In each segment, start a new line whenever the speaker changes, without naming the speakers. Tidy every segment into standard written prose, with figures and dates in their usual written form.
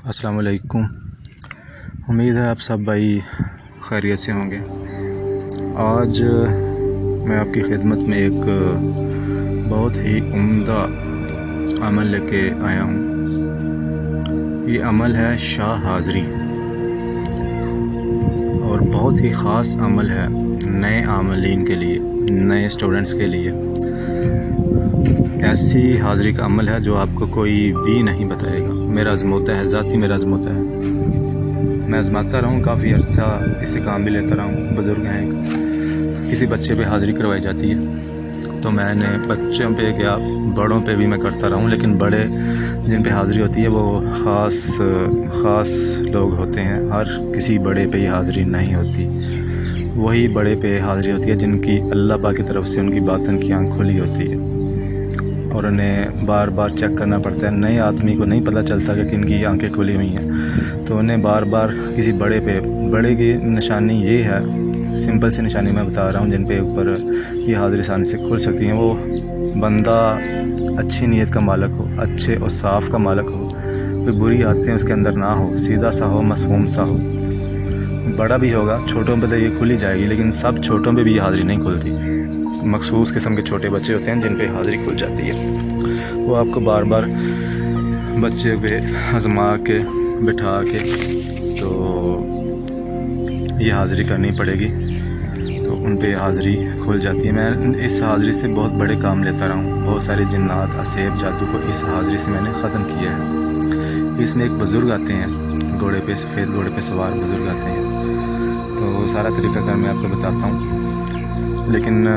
السلام علیکم۔ امید ہے آپ سب بھائی خیریت سے ہوں گے۔ آج میں آپ کی خدمت میں ایک بہت ہی عمدہ عمل لے کے آیا ہوں۔ یہ عمل ہے شاہ حاضری، اور بہت ہی خاص عمل ہے نئے عاملین کے لیے، نئے اسٹوڈنٹس کے لیے۔ ایسی حاضری کا عمل ہے جو آپ کو کوئی بھی نہیں بتائے گا۔ میرا عزم ہوتا ہے، ذاتی میرا عزم ہوتا ہے، میں آزماتا رہا ہوں، کافی عرصہ اسے کام بھی لیتا رہا ہوں۔ بزرگ ہیں، کسی بچے پہ حاضری کروائی جاتی ہے تو میں نے بچوں پہ کیا بڑوں پہ بھی میں کرتا رہا ہوں، لیکن بڑے جن پہ حاضری ہوتی ہے وہ خاص لوگ ہوتے ہیں۔ ہر کسی بڑے پہ یہ حاضری نہیں ہوتی، وہی بڑے پہ حاضری ہوتی ہے جن کی اللہ پاک کی طرف سے ان کی باطن کی آنکھ کھلی ہوتی ہے، اور انہیں بار بار چیک کرنا پڑتا ہے۔ نئے آدمی کو نہیں پتہ چلتا کہ کن کی آنکھیں کھلی ہوئی ہیں، تو انہیں بار بار کسی بڑے کی نشانی یہ ہے، سمپل سی نشانی میں بتا رہا ہوں جن پہ اوپر یہ حاضری آسانی سے کھل سکتی ہیں۔ وہ بندہ اچھی نیت کا مالک ہو، اچھے اور صاف کا مالک ہو، کوئی بری عادتیں اس کے اندر نہ ہو، سیدھا سا ہو، معصوم سا ہو۔ بڑا بھی ہوگا، چھوٹوں پہ تو یہ کھل ہی جائے گی، لیکن سب چھوٹوں پہ بھی یہ حاضری نہیں کھلتی۔ مخصوص قسم کے چھوٹے بچے ہوتے ہیں جن پہ حاضری کھل جاتی ہے، وہ آپ کو بار بار بچے پہ آزما کے بٹھا کے تو یہ حاضری کرنی پڑے گی، تو ان پہ حاضری کھل جاتی ہے۔ میں اس حاضری سے بہت بڑے کام لیتا رہا ہوں، بہت سارے جنات، اسیب، جادو کو اس حاضری سے میں نے ختم کیا ہے۔ اس میں ایک بزرگ آتے ہیں، گھوڑے پہ، سفید گھوڑے پہ سوار بزرگ آتے ہیں، تو سارا طریقہ کار میں آپ کو بتاتا ہوں، لیکن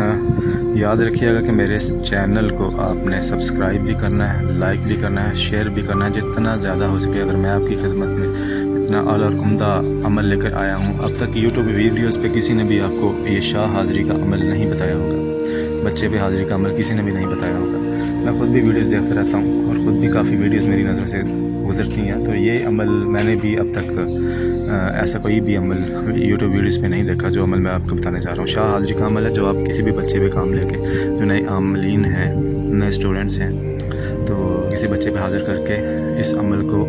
یاد رکھیے گا کہ میرے اس چینل کو آپ نے سبسکرائب بھی کرنا ہے، لائک بھی کرنا ہے، شیئر بھی کرنا ہے، جتنا زیادہ ہو سکے۔ اگر میں آپ کی خدمت میں اتنا اعلیٰ اور عمدہ عمل لے کر آیا ہوں، اب تک یوٹیوب ویڈیوز پہ کسی نے بھی آپ کو یہ شاہ حاضری کا عمل نہیں بتایا ہوگا، بچے پہ حاضری کا عمل کسی نے بھی نہیں بتایا ہوگا۔ میں خود بھی ویڈیوز دیکھتا رہتا ہوں، اور خود بھی کافی ویڈیوز میری نظر سے گزرتی ہیں، تو یہ عمل میں نے بھی اب تک ایسا کوئی بھی عمل یوٹیوب ویڈیوز پہ نہیں دیکھا جو عمل میں آپ کو بتانے جا رہا ہوں۔ شاہ حاضری کا عمل ہے جو آپ کسی بھی بچے پہ کام لے کے، جو نئے عاملین ہیں، نئے اسٹوڈنٹس ہیں، تو کسی بچے پہ حاضر کر کے اس عمل کو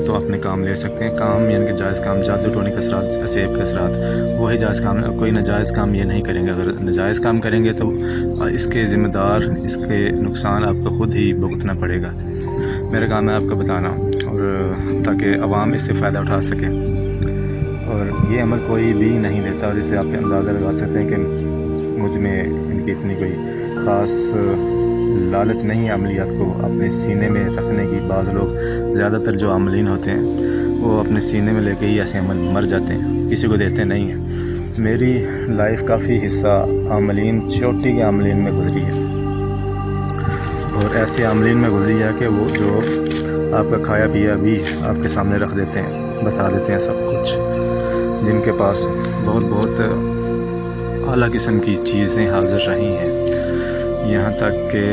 تو اپنے کام لے سکتے ہیں۔ کام یعنی کہ جائز کام، جادو ٹونے کے اثرات، اسیب کے اثرات، وہی جائز کام ہے، کوئی ناجائز کام یہ نہیں کریں گے۔ اگر ناجائز کام کریں گے تو اس کے ذمہ دار، اس کے نقصان آپ کو خود ہی بھگتنا پڑے گا۔ میرا کام ہے آپ کو بتانا، اور تاکہ عوام اس سے فائدہ اٹھا سکے، اور یہ عمل کوئی بھی نہیں دیتا، اور اس سے آپ اندازہ لگا سکتے ہیں کہ مجھ میں ان کی اتنی کوئی خاص لالچ نہیں ہے عملیات کو اپنے سینے میں رکھنے کی۔ بعض لوگ، زیادہ تر جو عاملین ہوتے ہیں، وہ اپنے سینے میں لے کے ہی ایسے عمل مر جاتے ہیں، کسی کو دیتے نہیں ہیں۔ میری لائف کافی حصہ عاملین، چوٹی کے عاملین میں گزری ہے، اور ایسے عاملین میں گزری ہے کہ وہ جو آپ کا کھایا پیا بھی آپ کے سامنے رکھ دیتے ہیں، بتا دیتے ہیں سب کچھ، جن کے پاس بہت اعلیٰ قسم کی چیزیں حاضر رہی ہیں، یہاں تک کہ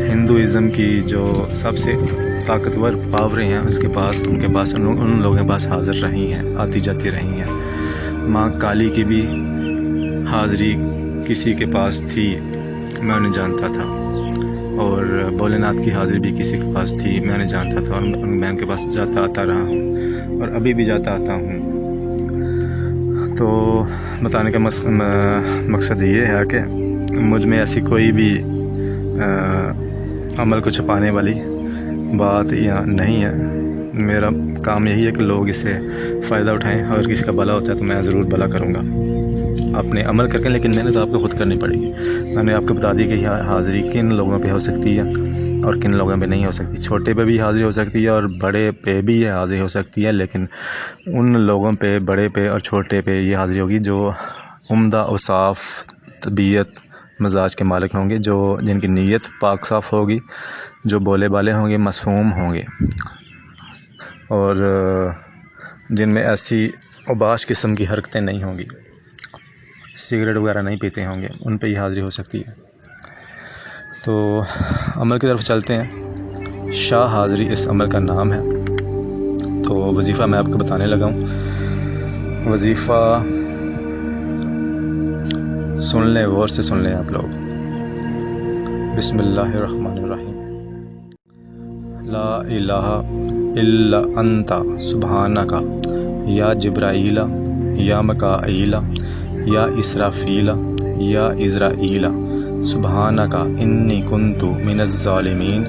ہندوازم کی جو سب سے طاقتور پاوریں ہیں اس کے پاس، ان لوگوں کے پاس حاضر رہی ہیں، آتی جاتی رہی ہیں۔ ماں کالی کی بھی حاضری کسی کے پاس تھی، میں انہیں جانتا تھا، اور بھولے ناتھ کی حاضری بھی کسی کے پاس تھی، میں انہیں جانتا تھا، اور میں ان کے پاس جاتا آتا رہا ہوں، اور ابھی بھی جاتا آتا ہوں۔ تو بتانے کا مقصد یہ ہے کہ مجھ میں ایسی کوئی بھی عمل کو چھپانے والی بات یا نہیں ہے۔ میرا کام یہی ہے کہ لوگ اس سے فائدہ اٹھائیں، اور کسی کا بھلا ہوتا ہے تو میں ضرور بھلا کروں گا اپنے عمل کر کے، لیکن محنت آپ کو خود کرنی پڑے گی۔ میں نے آپ کو بتا دی کہ حاضری کن لوگوں پہ ہو سکتی ہے اور کن لوگوں پہ نہیں ہو سکتی۔ چھوٹے پہ بھی حاضری ہو سکتی ہے اور بڑے پہ بھی یہ حاضری ہو سکتی ہے، لیکن ان لوگوں پہ، بڑے پہ اور چھوٹے پہ یہ حاضری ہوگی جو عمدہ اور صاف طبیعت مزاج کے مالک ہوں گے، جن کی نیت پاک صاف ہوگی، جو بولے بالے ہوں گے، معصوم ہوں گے، اور جن میں ایسی اوباش قسم کی حرکتیں نہیں ہوں گی، سگریٹ وغیرہ نہیں پیتے ہوں گے، ان پہ یہ حاضری ہو سکتی ہے۔ تو عمل کی طرف چلتے ہیں۔ شاہ حاضری اس عمل کا نام ہے۔ تو وظیفہ میں آپ کو بتانے لگا ہوں۔ وظیفہ سن لیں، غور سے سن لیں آپ لوگ۔ بسم اللہ الرحمن الرحیم۔ ला इलाहा इल्ला अंता सुबहानका या जिब्राईला या मकाईला या इसराफीला या इज़राईला सुबहानका इन्नी कुन्तु मिनज़ ज़ालिमीन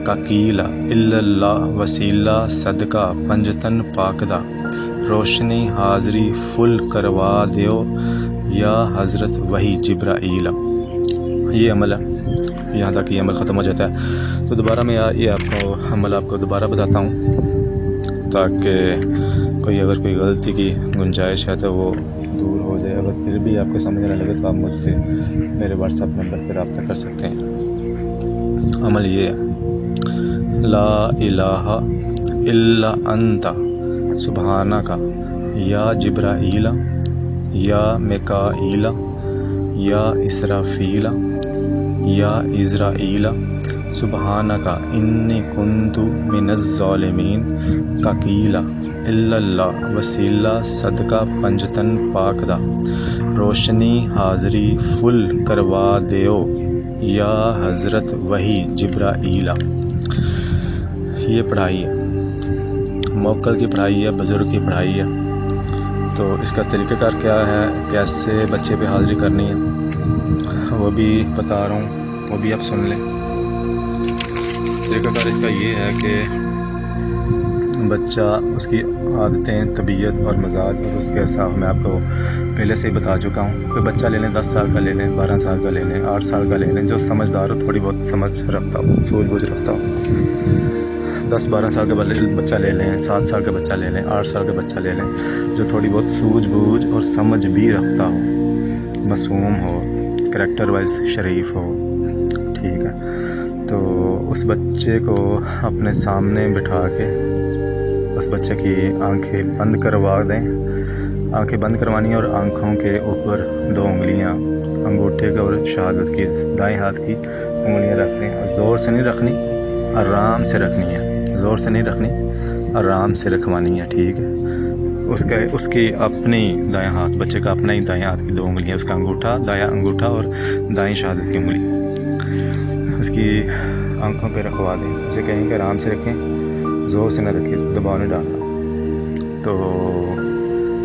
का कीला इल्लल्लाह वसीला सदका पंजतन पाकदा रोशनी हाज़री फुल करवा दियो या हज़रत वही जिब्राईला। ये अमल है, यहाँ तक ये अमल ख़त्म हो जाता है। तो दोबारा मैं ये अमल आपको दोबारा बताता हूँ ताकि अगर कोई गलती की गुंजाइश है तो वो दूर हो जाए। अगर फिर भी आपको समझ ना लगे तो आप मुझसे मेरे व्हाट्सएप नंबर पर रब्ता कर सकते हैं। अमल ये है, ला इलाहा इल्ला अंता सुबहानका या जिब्राईला या मिकाईला या इसराफीला या इज़राईला सुबहानका इन्नी कुन्तु मिनज़ ज़ालिमीन का कीला इल्लल्लाह वसीला सदका पंजतन पाकदा रोशनी हाज़री फुल करवा दियो या हज़रत वही जिब्राईला। ये पढ़ाई है, मौक्कल की पढ़ाई है, बुज़ुर्ग की पढ़ाई है। तो इसका तरीक़ाकार क्या है, कैसे बच्चे पे हाज़री करनी है, वो भी बता रहा हूँ, वो भी आप सुन लें। तरीक़ाकार इसका ये है कि बच्चा, उसकी आदतें, तबीयत और मजाज और उसके हिसाब में आपको पहले से ही बता चुका हूँ। कोई बच्चा ले लें, 10 साल का ले लें, 12 साल का ले लें, 8 साल का ले लें, जो समझदार हो, थोड़ी बहुत समझ रखता हो, सूझबूझ रखता हो। 10-12 साल का बच्चा ले लें, 7 साल का बच्चा ले लें, 8 साल का बच्चा ले लें, जो थोड़ी बहुत सूझबूझ और समझ भी रखता हो, मासूम हो, करैक्टर वाइज शरीफ हो, ठीक है। तो उस बच्चे को अपने सामने बिठा के उस बच्चे की आंखें बंद करवा दें। आंखें बंद करवानी है और आंखों के ऊपर 2 उंगलियां, अंगूठे के और शहादत की दाएं हाथ की उंगलियां रख दें। ज़ोर से नहीं रखनी, आराम से रखनी है, ज़ोर से नहीं रखनी, आराम से रखवानी है, ठीक है। उसकी अपनी दायां हाथ, बच्चे का अपना ही दाएं हाथ की 2 उंगलियां, उसका अंगूठा, दायां अंगूठा और दाएं शहादत की उंगली उसकी आंखों पे रखवा दें। उसे कहें कि आराम से रखें, ज़ोर से न रखें, दबाव नहीं डालना। तो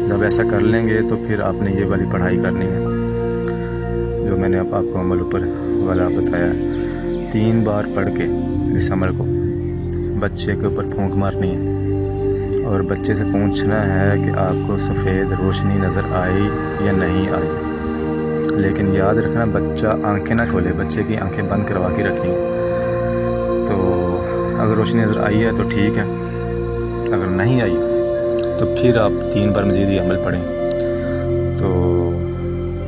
जब ऐसा कर लेंगे तो फिर आपने ये वाली पढ़ाई करनी है जो मैंने आपको अमल ऊपर वाला बताया है। 3 बार पढ़ के इस अमल को बच्चे के ऊपर फूंक मारनी है और बच्चे से पूछना है कि आपको सफ़ेद रोशनी नज़र आई या नहीं आई। लेकिन याद रखना, बच्चा आंखें ना खोले, बच्चे की आंखें बंद करवा के रखनी है। तो अगर रोशनी नज़र आई है तो ठीक है, अगर नहीं आई तो फिर आप 3 बार मज़ीद ये अमल पढ़ें। तो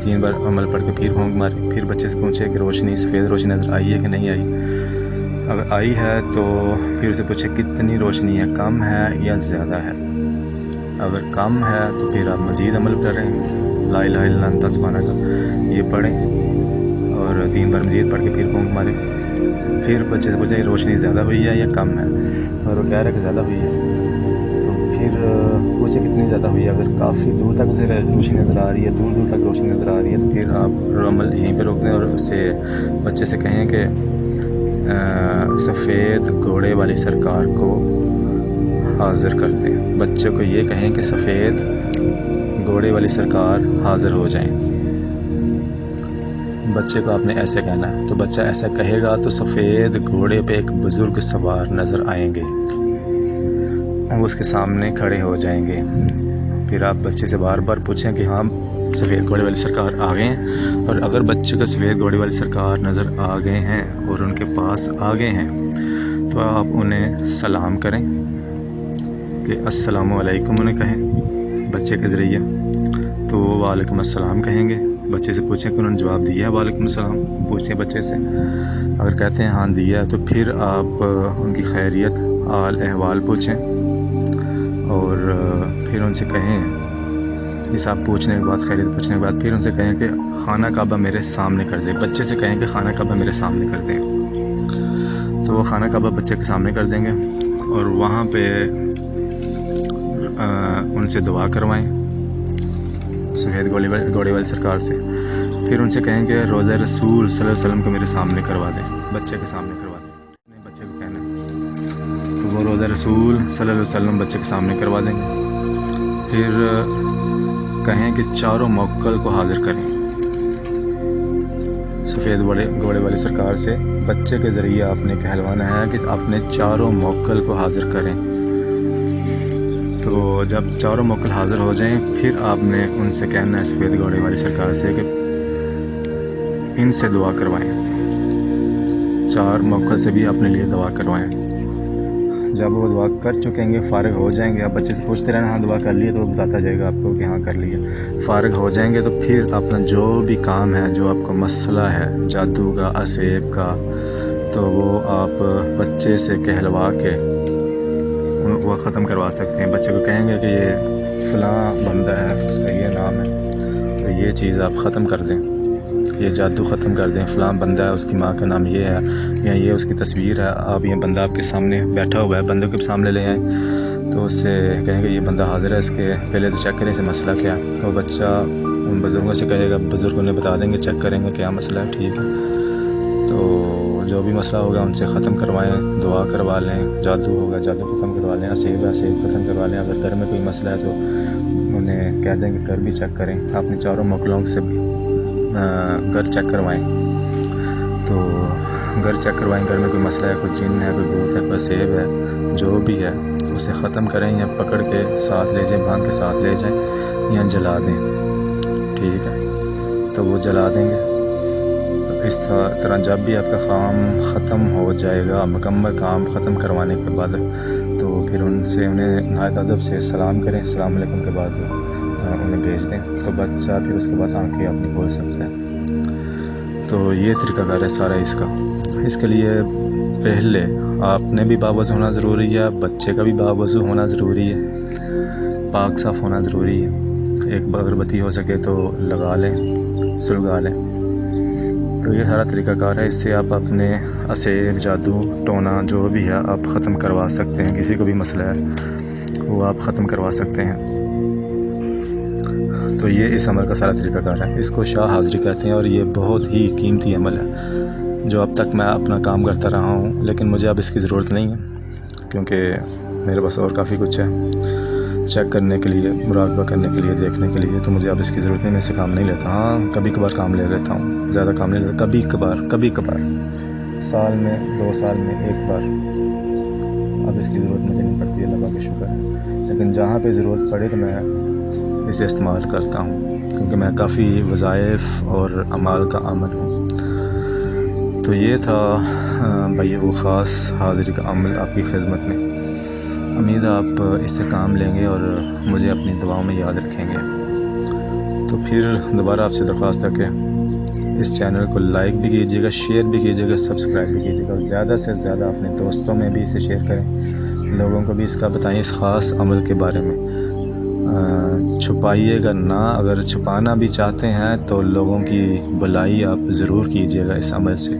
3 बार अमल पढ़ के फिर होंग मारें, फिर बच्चे से पूछें कि रोशनी, सफ़ेद रोशनी नज़र आई है कि नहीं आई। अगर आई है तो फिर उसे पूछें कितनी रोशनी है, कम है या ज़्यादा है। अगर कम है तो फिर आप मज़ीद अमल करें, ला इलाहा इल्ला अंता सुब्हानका ये पढ़ें और 3 बार मज़ीद पढ़ के फिर होंग मारें। फिर बच्चे से पूछें रोशनी ज़्यादा हुई है या कम है। और वो कह रहा है कि ज़्यादा हुई है तो फिर पूछे कितनी ज़्यादा हुई है। अगर काफ़ी दूर तक से रोशनी नज़र आ रही है, दूर दूर तक रोशनी नज़र आ रही है, तो फिर आप अमल यहीं पर रोक दें और उससे बच्चे से कहें कि सफ़ेद घोड़े वाली सरकार को हाज़िर कर दें। बच्चे को ये कहें कि सफ़ेद घोड़े वाली सरकार हाज़िर हो जाएं। बच्चे को आपने ऐसे कहना है। तो बच्चा ऐसा कहेगा तो सफ़ेद घोड़े पे एक बुज़ुर्ग सवार नज़र आएंगे, वो उसके सामने खड़े हो जाएंगे। फिर आप बच्चे से बार बार पूछें कि हाँ सफ़ेद घोड़े वाली सरकार आ गए हैं। और अगर बच्चे को सफ़ेद घोड़े वाली सरकार नज़र आ गए हैं और उनके पास आ गए हैं तो आप उन्हें सलाम करें कि अस्सलामु अलैकुम उन्हें कहें बच्चे के ज़रिए। तो वो वालेकुम अस्सलाम कहेंगे। बच्चे से पूछें कि उन्होंने जवाब दिया है वालेकुम अस्सलाम, पूछें बच्चे से। अगर कहते हैं हाँ दिया है तो फिर आप उनकी खैरियत हाल अहवाल पूछें और फिर उनसे कहें, इस आप पूछने के बाद, खैरियत पूछने के बाद फिर उनसे कहें कि खाना काबा मेरे सामने कर दें। बच्चे से कहें कि खाना काबा मेरे सामने कर दें। तो वो खाना काबा बच्चे के सामने कर देंगे और वहाँ पे उनसे दुआ करवाएं सफ़ेद घोड़े वाली सरकार से। फिर उनसे कहेंगे रोज़ा रसूल सल्लल्लाहु अलैहि वसल्लम को मेरे सामने करवा दें, बच्चे के सामने करवा दें। बच्चे को कहना रसूल सल्लल्लाहु अलैहि वसल्लम बच्चे के सामने करवा देंगे। फिर कहें कि चारों मोक्कल को हाजिर करें। सफ़ेद घोड़े वाली सरकार से बच्चे के ज़रिए आपने कहलवाना है कि अपने चारों मोक्कल को हाजिर करें। तो जब चारों मोक्कल हाजिर हो जाएं, फिर आपने उनसे कहना है सफ़ेद घोड़े वाली सरकार से कि इनसे दुआ करवाएं। 4 मोक्कल से भी अपने लिए दुआ करवाएं। जब वो दुआ कर चुकेंगे, फ़ारिग हो जाएंगे, आप बच्चे से पूछते रहना हाँ दुआ कर लिए, तो वो बताता जाएगा आपको कि हाँ कर लिया। फ़ारिग हो जाएंगे तो फिर अपना जो भी काम है, जो आपको मसला है जादू का, असेब का, तो वो आप बच्चे से कहलवा के वो ख़त्म करवा सकते हैं। बच्चे को कहेंगे कि ये फ़लाँ बंदा है, उसका ये नाम है, तो ये चीज़ आप ख़त्म कर दें, ये जादू ख़त्म कर दें। फ़लाँ बंदा है, उसकी माँ का नाम ये है, या ये उसकी तस्वीर है, आप ये बंदा आपके सामने बैठा हुआ है, बंदे के सामने ले आएँ, तो उससे कहेंगे ये बंदा हाज़िर है, इसके पहले तो चेक करें इसे मसला क्या है। तो बच्चा उन बुज़ुर्गों से कहेगा, बुज़ुर्ग उन्हें बता देंगे, चेक करेंगे क्या मसला है, ठीक है। तो जो भी मसला होगा उनसे ख़त्म करवाएं, दुआ करवा लें। जादू होगा, जादू ख़त्म करवा लें। असेब है, असेब ख़त्म करवा लें। अगर घर में कोई मसला है तो उन्हें कह दें कि घर भी चेक करें। अपने चारों मोक्कलों से घर चेक करवाएं। तो घर चेक करवाएं, घर में कोई मसला है, कोई जिन है, कोई भूत है, कोई असेब है, जो भी है उसे ख़त्म करें, या पकड़ के साथ ले जाएं, बांध के साथ ले जाएं, या जला दें, ठीक है। तो वो जला देंगे। तो इस तरह जब भी आपका काम ख़त्म हो जाएगा, मुकम्मल काम ख़त्म करवाने के बाद, तो फिर उनसे उन्हें नहायत अदब से सलाम करें। अस्सलाम वालेकुम के बाद उन्हें भेज दें, तो बच्चा फिर उसके बाद आंखें अपनी खोल सकता है। तो ये तरीक़ाकार है सारा इसका। इसके लिए पहले आपने भी बावज़ू होना ज़रूरी है, बच्चे का भी बावज़ू होना ज़रूरी है, पाक साफ़ होना ज़रूरी है। एक अगरबत्ती हो सके तो लगा लें, सुलगा लें। तो ये सारा तरीक़ाकार है। इससे आप अपने असेब, जादू, टोना जो भी है आप ख़त्म करवा सकते हैं। किसी को भी मसला है वो आप ख़त्म करवा सकते हैं। तो ये इस अमल का सारा तरीक़ाकार है। इसको शाह हाज़री कहते हैं, और ये बहुत ही कीमती अमल है जो अब तक मैं अपना काम करता रहा हूँ, लेकिन मुझे अब इसकी ज़रूरत नहीं है, क्योंकि मेरे पास और काफ़ी कुछ है चेक करने के लिए, मुराक़बा करने के लिए, देखने के लिए। तो मुझे अब इसकी ज़रूरत नहीं, मैं इससे काम नहीं लेता। हाँ, कभी कभार काम ले लेता हूँ, ज़्यादा काम नहीं लेता, कभी कभार साल में 2 साल में 1 बार। अब इसकी ज़रूरत मुझे नहीं पड़ती, अल्लाह का शुक्र है। लेकिन जहाँ पे ज़रूरत पड़े तो मैं इसे इस्तेमाल करता हूँ, क्योंकि मैं काफ़ी वज़ाइफ और अमाल का आमल हूँ। तो ये था भाई वो ख़ास हाज़री का अमल आपकी खिदमत में। उम्मीद है आप इससे काम लेंगे और मुझे अपनी दुआओं में याद रखेंगे। तो फिर दोबारा आपसे दरख्वास्त है कि इस चैनल को लाइक भी कीजिएगा, शेयर भी कीजिएगा, सब्सक्राइब भी कीजिएगा, और ज़्यादा से ज़्यादा अपने दोस्तों में भी इसे शेयर करें। लोगों को भी इसका बताएं, इस ख़ास अमल के बारे में। छुपाइएगा ना, अगर छुपाना भी चाहते हैं तो लोगों की भलाई आप ज़रूर कीजिएगा इस अमल से।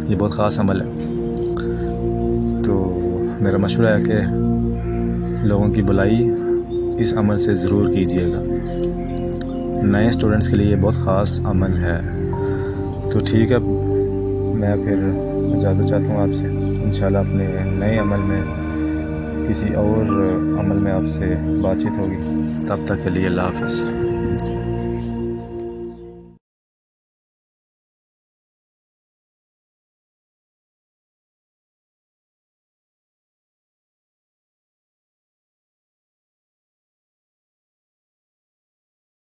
ये बहुत ख़ास अमल है। तो मेरा मशवरा है कि लोगों की भलाई इस अमल से ज़रूर कीजिएगा। नए स्टूडेंट्स के लिए ये बहुत ख़ास अमल है। तो ठीक है, मैं फिर इजाज़त चाहता हूँ आपसे। इंशाल्लाह अपने नए अमल में, किसी और अमल में आपसे बातचीत होगी। तब तक के लिए अल्लाह हाफ़िज़।